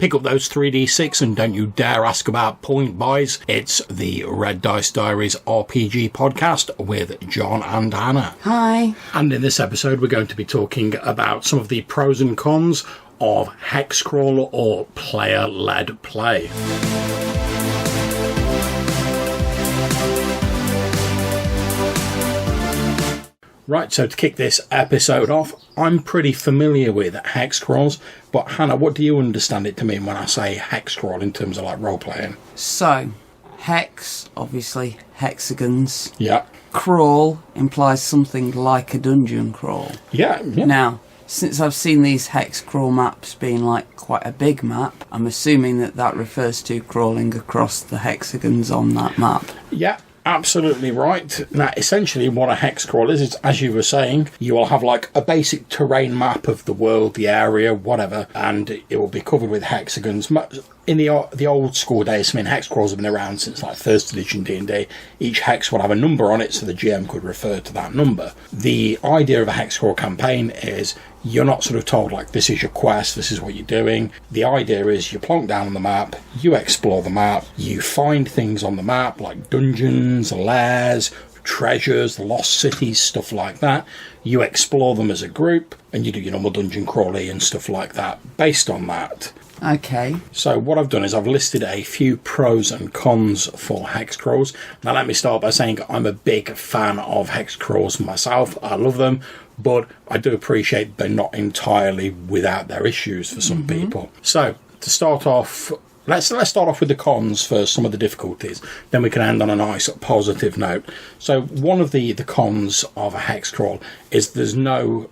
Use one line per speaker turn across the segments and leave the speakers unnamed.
Pick up those 3d6 and don't you dare ask about point buys. It's the Red Dice Diaries RPG podcast with John and Anna.
Hi.
And in this episode, we're going to be talking about some of the pros and cons of Hex Crawl or player-led play. Right, so to kick this episode off, I'm pretty familiar with Hex Crawls, but Hannah, what do you understand it to mean when I say Hex Crawl in terms of like role-playing?
So, hex, obviously, hexagons.
Yeah.
Crawl implies something like a dungeon crawl.
Yeah.
Now, since I've seen these hex crawl maps being like quite a big map, I'm assuming that refers to crawling across the hexagons on that map.
Yeah. Absolutely right. Now, essentially what a hex crawl is, as you were saying, you will have like a basic terrain map of the world, the area, whatever, and it will be covered with hexagons. In the old school days, I mean, hex crawls have been around since like 1st edition D&D. Each hex would have a number on it, so the GM could refer to that number. The idea of a hex crawl campaign is you're not sort of told, like, this is your quest, this is what you're doing. The idea is you plonk down on the map, you explore the map, you find things on the map, like dungeons, lairs, treasures, lost cities, stuff like that. You explore them as a group, and you do your normal dungeon crawly and stuff like that based on that.
Okay.
So what I've done is I've listed a few pros and cons for hex crawls. Now let me start by saying I'm a big fan of hex crawls myself. I love them, but I do appreciate they're not entirely without their issues for some people. So to start off, let's start off with the cons first, some of the difficulties. Then we can end on a nice positive note. So one of the cons of a hex crawl is there's no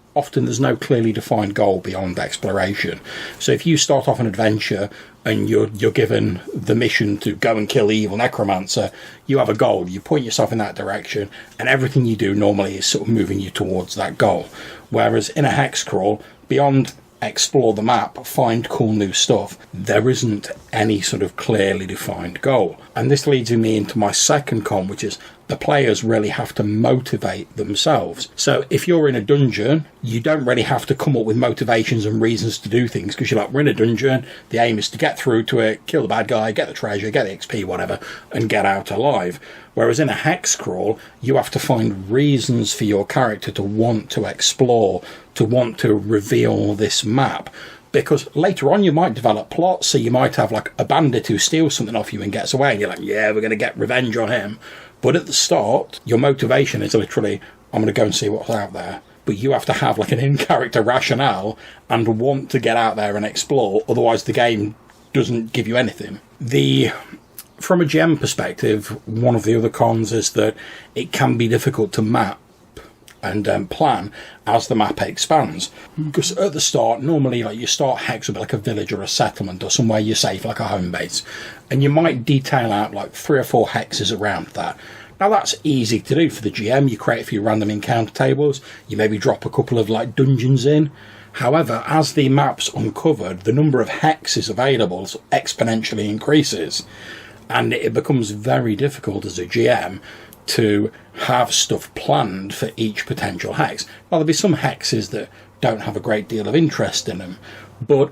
clearly defined goal beyond exploration. So if you start off an adventure and you're given the mission to go and kill the evil necromancer, you have a goal, you point yourself in that direction, and everything you do normally is sort of moving you towards that goal. Whereas in a hex crawl, beyond explore the map, find cool new stuff, there isn't any sort of clearly defined goal. And this leads me into my second con, which is the players really have to motivate themselves. So if you're in a dungeon, you don't really have to come up with motivations and reasons to do things, because you're like, we're in a dungeon, the aim is to get through to it, kill the bad guy, get the treasure, get the XP, whatever, and get out alive. Whereas in a hex crawl, you have to find reasons for your character to want to explore, to want to reveal this map. Because later on you might develop plots, so you might have like a bandit who steals something off you and gets away, and you're like, yeah, we're going to get revenge on him. But at the start, your motivation is literally, I'm going to go and see what's out there. But you have to have like an in-character rationale and want to get out there and explore, otherwise the game doesn't give you anything. From a GM perspective, one of the other cons is that it can be difficult to map and plan as the map expands. Because at the start, normally like you start hex with like a village or a settlement or somewhere you're safe, like a home base, and you might detail out like 3 or 4 hexes around that. Now that's easy to do for the GM. You create a few random encounter tables, you maybe drop a couple of like dungeons in. However, as the map's uncovered, the number of hexes available exponentially increases, and it becomes very difficult as a GM to have stuff planned for each potential hex. Now, there'll be some hexes that don't have a great deal of interest in them, but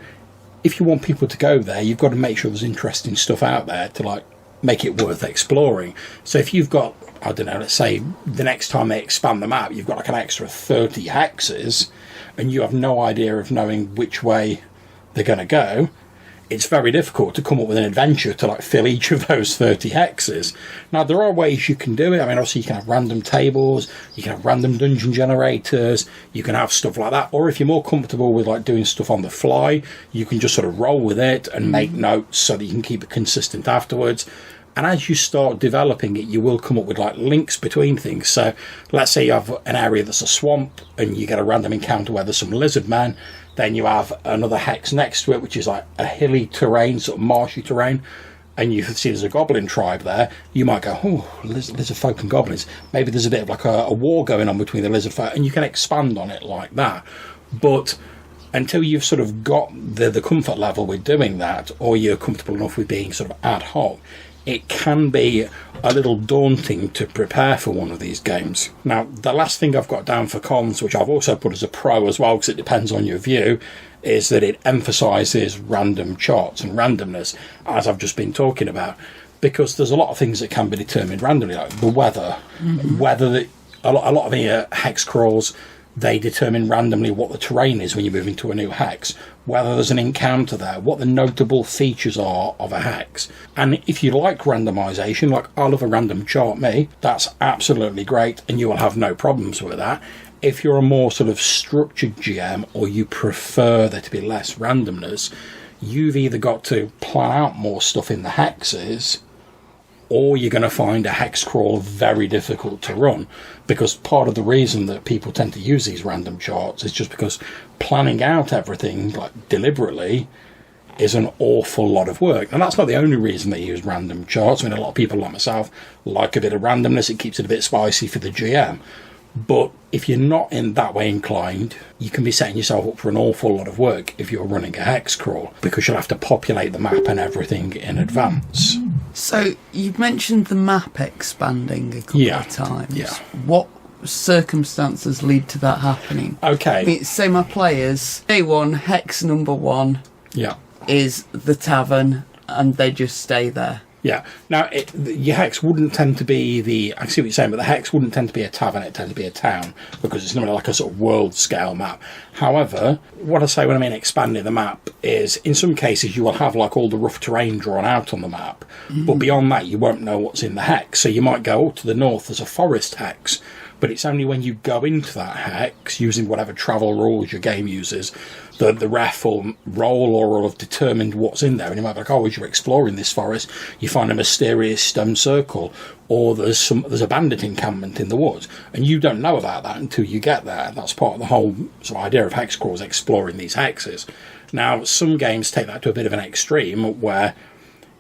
if you want people to go there, you've got to make sure there's interesting stuff out there to like make it worth exploring. So if you've got, I don't know, let's say the next time they expand the map, you've got like an extra 30 hexes, and you have no idea of knowing which way they're going to go, it's very difficult to come up with an adventure to like fill each of those 30 hexes. Now, there are ways you can do it. I mean, obviously you can have random tables, you can have random dungeon generators, you can have stuff like that. Or if you're more comfortable with like doing stuff on the fly, you can just sort of roll with it and make notes so that you can keep it consistent afterwards. And as you start developing it, you will come up with like links between things. So let's say you have an area that's a swamp and you get a random encounter where there's some lizard men. Then you have another hex next to it, which is like a hilly terrain, sort of marshy terrain, and you see there's a goblin tribe there. You might go, oh, lizard folk and goblins. Maybe there's a bit of like a war going on between the lizard folk, and you can expand on it like that. But until you've sort of got the comfort level with doing that, or you're comfortable enough with being sort of ad hoc, it can be a little daunting to prepare for one of these games. Now, the last thing I've got down for cons, which I've also put as a pro as well, because it depends on your view, is that it emphasises random charts and randomness, as I've just been talking about, because there's a lot of things that can be determined randomly, like the weather. A lot of the hex crawls, they determine randomly what the terrain is when you move into a new hex, whether there's an encounter there, what the notable features are of a hex. And if you like randomisation, like I love a random chart, that's absolutely great, and you will have no problems with that. If you're a more sort of structured GM, or you prefer there to be less randomness, you've either got to plan out more stuff in the hexes, or you're going to find a hex crawl very difficult to run, because part of the reason that people tend to use these random charts is just because planning out everything like deliberately is an awful lot of work. And that's not the only reason they use random charts. I mean, a lot of people like myself like a bit of randomness. It keeps it a bit spicy for the GM. But if you're not in that way inclined, you can be setting yourself up for an awful lot of work if you're running a hex crawl, because you'll have to populate the map and everything in advance.
So you've mentioned the map expanding a couple of times. Yeah. What circumstances lead to that happening?
Okay.
I mean, say my players, day one, hex number 1 is the tavern, and they just stay there.
Yeah. Now, your hex wouldn't tend to be I see what you're saying, but the hex wouldn't tend to be a tavern, it tends to be a town, because it's normally like a sort of world scale map. However, what I say when I mean expanding the map is, in some cases, you will have like all the rough terrain drawn out on the map, but beyond that, you won't know what's in the hex. So you might go, to the north, there's a forest hex, but it's only when you go into that hex, using whatever travel rules your game uses, that the ref will roll or will have determined what's in there. And you might be like, as you're exploring this forest, you find a mysterious stone circle, or there's a bandit encampment in the woods, and you don't know about that until you get there. That's part of the whole sort of idea of hex crawls, exploring these hexes. Now, some games take that to a bit of an extreme, where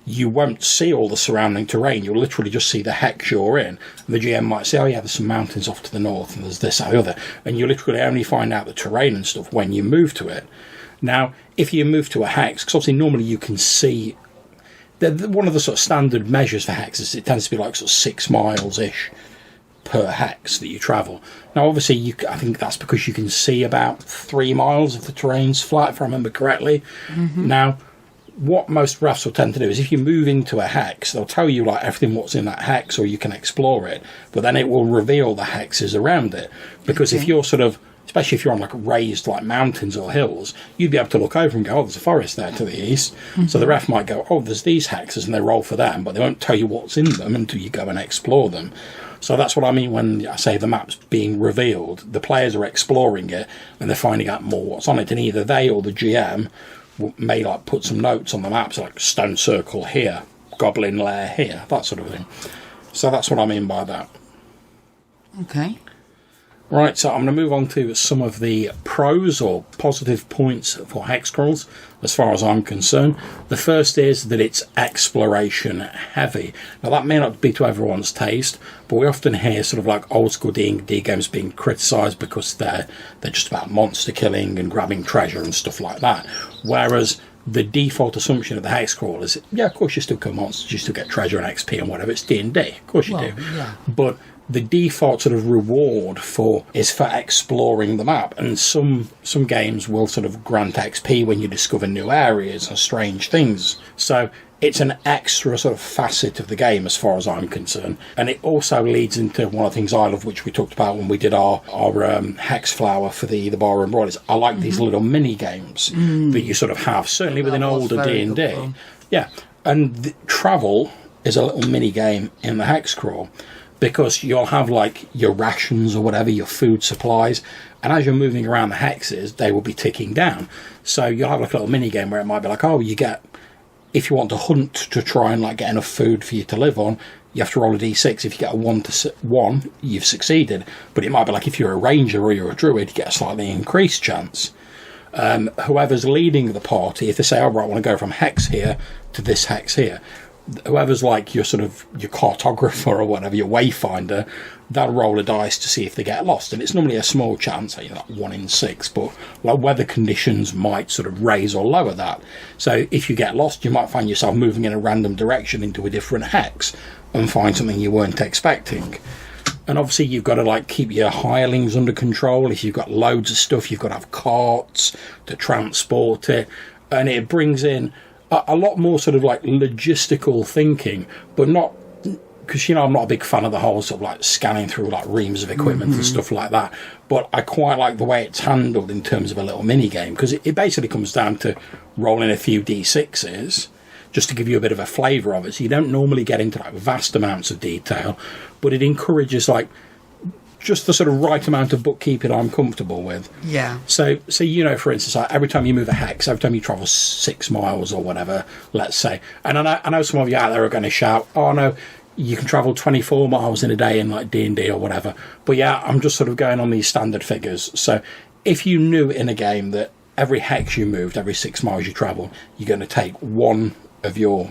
you won't see all the surrounding terrain. You'll literally just see the hex you're in. And the GM might say, there's some mountains off to the north, and there's this, that, the other. And you literally only find out the terrain and stuff when you move to it. Now, if you move to a hex, because obviously normally you can see, one of the sort of standard measures for hexes, it tends to be like sort of 6 miles-ish per hex that you travel. Now, obviously, I think that's because you can see about 3 miles of the terrain's flat, if I remember correctly. Now, what most refs will tend to do is, if you move into a hex, they'll tell you like everything what's in that hex, or you can explore it, but then it will reveal the hexes around it. Because if you're sort of, especially if you're on like raised like mountains or hills, you'd be able to look over and go, there's a forest there to the east. So the ref might go, there's these hexes, and they roll for them, but they won't tell you what's in them until you go and explore them. So that's what I mean when I say the map's being revealed. The players are exploring it, and they're finding out more what's on it, and either they or the GM may like put some notes on the maps, like stone circle here, goblin lair here, that sort of thing. So that's what I mean by that.
Okay.
Right, so I'm going to move on to some of the pros or positive points for hex crawls, as far as I'm concerned. The first is that it's exploration heavy. Now, that may not be to everyone's taste, but we often hear sort of like old school D&D games being criticised because they're just about monster killing and grabbing treasure and stuff like that. Whereas the default assumption of the hex crawl is, of course you still kill monsters, you still get treasure and XP and whatever, it's D&D, of course you do. Yeah. But the default sort of reward is for exploring the map, and some games will sort of grant XP when you discover new areas and strange things. So it's an extra sort of facet of the game as far as I'm concerned, and it also leads into one of the things I love, which we talked about when we did our hex flower for the Barroom Brothers. I like these little mini games that you sort of have, certainly within older D&D. Yeah, and travel is a little mini game in the hex crawl, because you'll have like your rations or whatever, your food supplies, and as you're moving around the hexes, they will be ticking down. So you'll have like a little mini game where it might be like, you get, if you want to hunt to try and like get enough food for you to live on, you have to roll a d6. If you get a 1, you've succeeded. But it might be like if you're a ranger or you're a druid, you get a slightly increased chance. Whoever's leading the party, if they say, I want to go from hex here to this hex here, whoever's like your sort of your cartographer or whatever, your wayfinder, they'll roll a dice to see if they get lost, and it's normally a small chance, like 1 in 6, but like weather conditions might sort of raise or lower that. So if you get lost, you might find yourself moving in a random direction into a different hex and find something you weren't expecting. And obviously you've got to like keep your hirelings under control. If you've got loads of stuff, you've got to have carts to transport it. And it brings in a lot more sort of like logistical thinking, but not, because, you know, I'm not a big fan of the whole sort of like scanning through like reams of equipment and stuff like that. But I quite like the way it's handled in terms of a little mini game, because it basically comes down to rolling a few D6s just to give you a bit of a flavour of it. So you don't normally get into like vast amounts of detail, but it encourages like just the sort of right amount of bookkeeping I'm comfortable with.
Yeah.
So you know, for instance, like every time you move a hex, every time you travel 6 miles or whatever, let's say, and I know some of you out there are going to shout, oh no, you can travel 24 miles in a day in like D&D or whatever. But yeah, I'm just sort of going on these standard figures. So if you knew in a game that every hex you moved, every 6 miles you travel, you're going to take one of your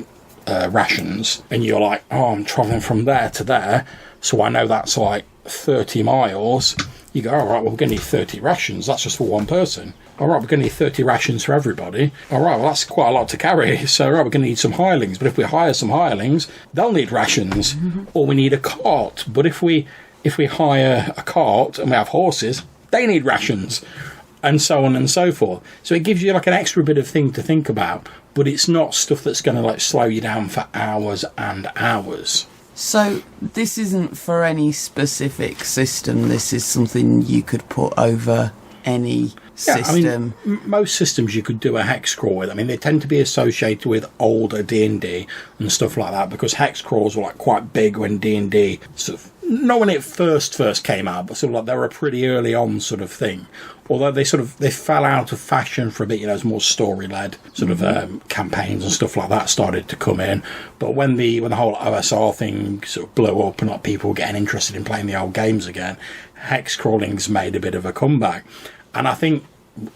rations, and you're like, oh, I'm travelling from there to there, so I know that's like 30 miles. You go, all right, well, we're going to need 30 rations. That's just for one person. All right, we're going to need 30 rations for everybody. All right, well, that's quite a lot to carry. So, all right, we're going to need some hirelings. But if we hire some hirelings, they'll need rations. Or we need a cart. But if we hire a cart and we have horses, they need rations. And so on and so forth. So it gives you like an extra bit of thing to think about. But it's not stuff that's going to like slow you down for hours and hours.
So this isn't for any specific system. This is something you could put over any system.
I mean, most systems you could do a hex crawl with. I mean, they tend to be associated with older D&D and stuff like that, because hex crawls were like quite big when D&D sort of, not when it first came out, but sort of like they were a pretty early on sort of thing. Although they fell out of fashion for a bit, you know, as more story-led sort of campaigns and stuff like that started to come in. But when the whole OSR thing sort of blew up and like people were getting interested in playing the old games again, hex crawling's made a bit of a comeback. And I think,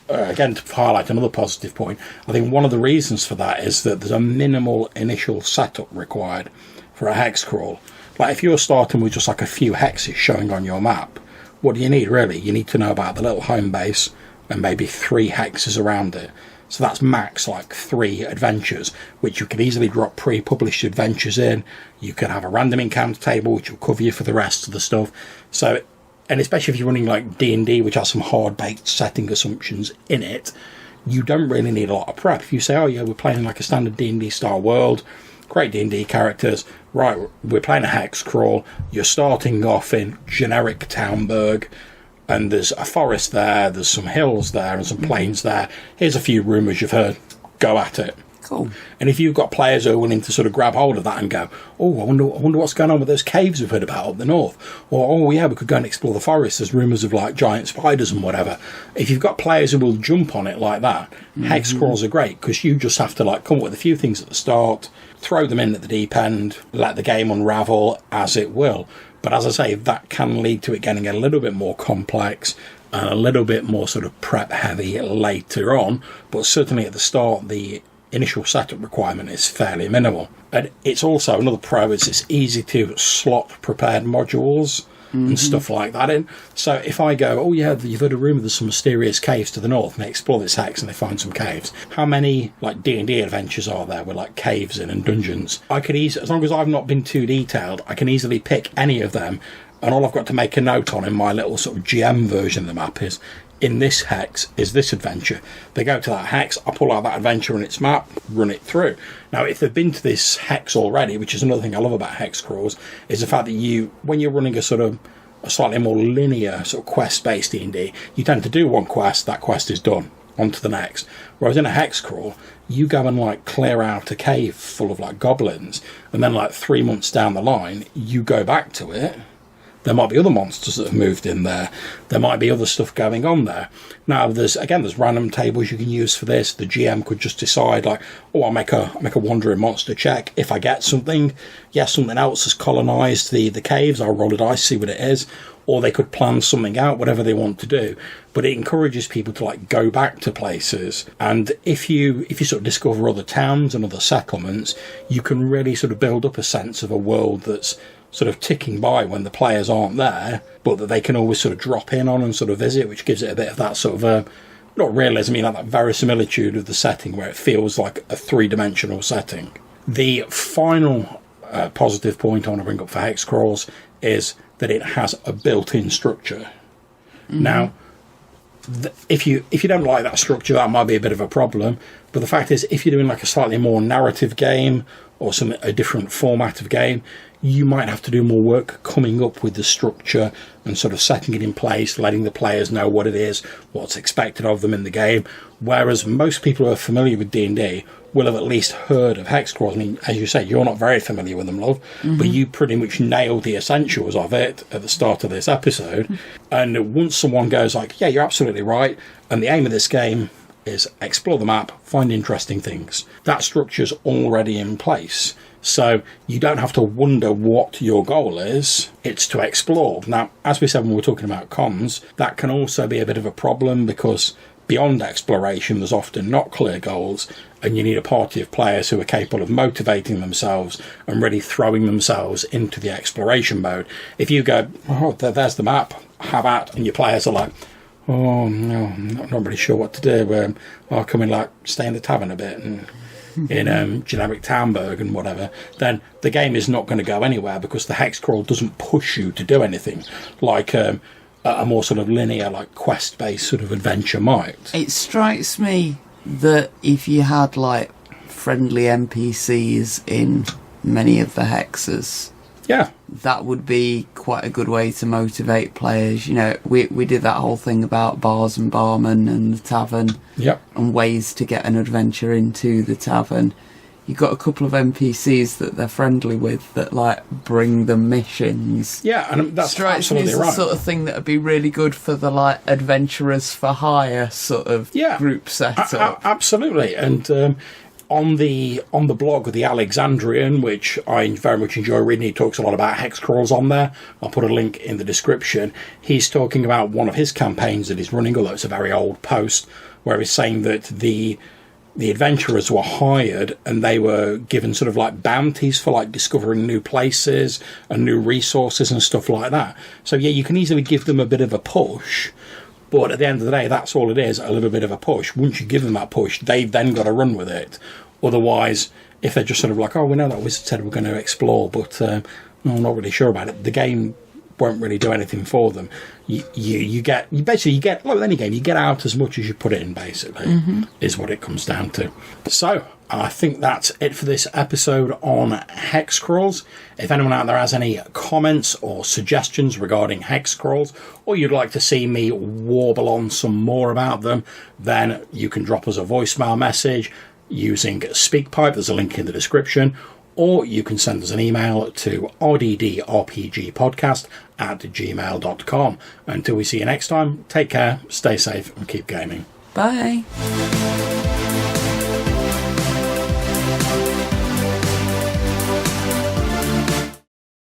again, to highlight another positive point, I think one of the reasons for that is that there's a minimal initial setup required for a hex crawl. Like if you're starting with just like a few hexes showing on your map, what do you need really? You need to know about the little home base and maybe 3 hexes around it. So that's max like 3 adventures, which you could easily drop pre-published adventures in. You could have a random encounter table, which will cover you for the rest of the stuff. So, and especially if you're running like D&D, which has some hard-baked setting assumptions in it, you don't really need a lot of prep. If you say, oh yeah, we're playing like a standard D&D style world, great D&D characters, right, we're playing a hex crawl, you're starting off in generic Townburg, and there's a forest there, there's some hills there and some plains there, here's a few rumours you've heard, go at it.
Cool.
And if you've got players who are willing to sort of grab hold of that and go, oh, I wonder what's going on with those caves we've heard about up the north, or oh yeah, we could go and explore the forest, there's rumours of like giant spiders and whatever. If you've got players who will jump on it like that, hex crawls are great, because you just have to like come up with a few things at the start, throw them in at the deep end, let the game unravel as it will. But as I say, that can lead to it getting a little bit more complex and a little bit more sort of prep heavy later on. But certainly at the start, the initial setup requirement is fairly minimal. And it's also another pro is it's easy to slot prepared modules and stuff like that in. So if I go, oh yeah, you've heard a rumour there's some mysterious caves to the north, and they explore this hex and they find some caves. How many like D&D adventures are there with like caves in and dungeons? I could easily, as long as I've not been too detailed, I can easily pick any of them, and all I've got to make a note on in my little sort of GM version of the map is, in this hex is this adventure. They go to that hex, I pull out that adventure and its map, run it through. Now, if they've been to this hex already, which is another thing I love about hex crawls, is the fact that when you're running a slightly more linear sort of quest-based D&D, you tend to do one quest, that quest is done, on to the next. Whereas in a hex crawl, you go and like clear out a cave full of like goblins, and then like 3 months down the line, you go back to it. There might be other monsters that have moved in there. There might be other stuff going on there. Now, there's random tables you can use for this. The GM could just decide, like, oh, I'll make a wandering monster check. If I get something, something else has colonised the caves, I'll roll a dice, see what it is. Or they could plan something out, whatever they want to do. But it encourages people to, like, go back to places. And if you sort of discover other towns and other settlements, you can really sort of build up a sense of a world that's sort of ticking by when the players aren't there, but that they can always sort of drop in on and sort of visit, which gives it a bit of that sort of not realism, like that verisimilitude of the setting where it feels like a 3-dimensional setting. The final positive point I want to bring up for hex crawls is that it has a built-in structure. Now, if you don't like that structure, that might be a bit of a problem. But the fact is, if you're doing like a slightly more narrative game or a different format of game, you might have to do more work coming up with the structure and sort of setting it in place, letting the players know what it is, what's expected of them in the game. Whereas most people who are familiar with D&D will have at least heard of Hex Crawls. I mean, as you said, you're not very familiar with them, love, but you pretty much nailed the essentials of it at the start of this episode. And once someone goes like, yeah, you're absolutely right, and the aim of this game is explore the map, find interesting things, that structure's already in place. So you don't have to wonder what your goal is, it's to explore. Now, as we said when we were talking about cons, that can also be a bit of a problem because beyond exploration, there's often not clear goals, and you need a party of players who are capable of motivating themselves and really throwing themselves into the exploration mode. If you go, oh, there's the map, have at, and your players are like, oh, no, I'm not really sure what to do. I'll come in, like, stay in the tavern a bit and in generic Townburg and whatever, then the game is not going to go anywhere because the Hex Crawl doesn't push you to do anything like a more sort of linear, like quest-based sort of adventure might.
It strikes me that if you had like friendly NPCs in many of the hexes,
yeah,
that would be quite a good way to motivate players. You know, we did that whole thing about bars and barmen and the tavern,
yep,
and ways to get an adventure into the tavern. You've got a couple of NPCs that they're friendly with that like bring them missions.
Yeah, and that's
strikes me
absolutely
as
right.
The sort of thing that would be really good for the like adventurers for hire sort of group setup.
Absolutely, and on the blog of the Alexandrian, which I very much enjoy reading, he talks a lot about Hex Crawls on there. I'll put a link in the description. He's talking about one of his campaigns that he's running, although it's a very old post, where he's saying that the adventurers were hired and they were given sort of like bounties for like discovering new places and new resources and stuff like that. So yeah, you can easily give them a bit of a push, but at the end of the day, that's all it is, a little bit of a push. Once you give them that push, they've then got to run with it. Otherwise, if they're just sort of like, oh, we know that wizard said we're going to explore, but no, I'm not really sure about it, the game won't really do anything for them. You get like with any game, you get out as much as you put in, basically, is what it comes down to. So I think that's it for this episode on Hex Crawls. If anyone out there has any comments or suggestions regarding Hex Crawls, or you'd like to see me warble on some more about them, then you can drop us a voicemail message using SpeakPipe. There's a link in the description. Or you can send us an email to rddrpgpodcast@gmail.com. Until we see you next time, take care, stay safe, and keep gaming.
Bye.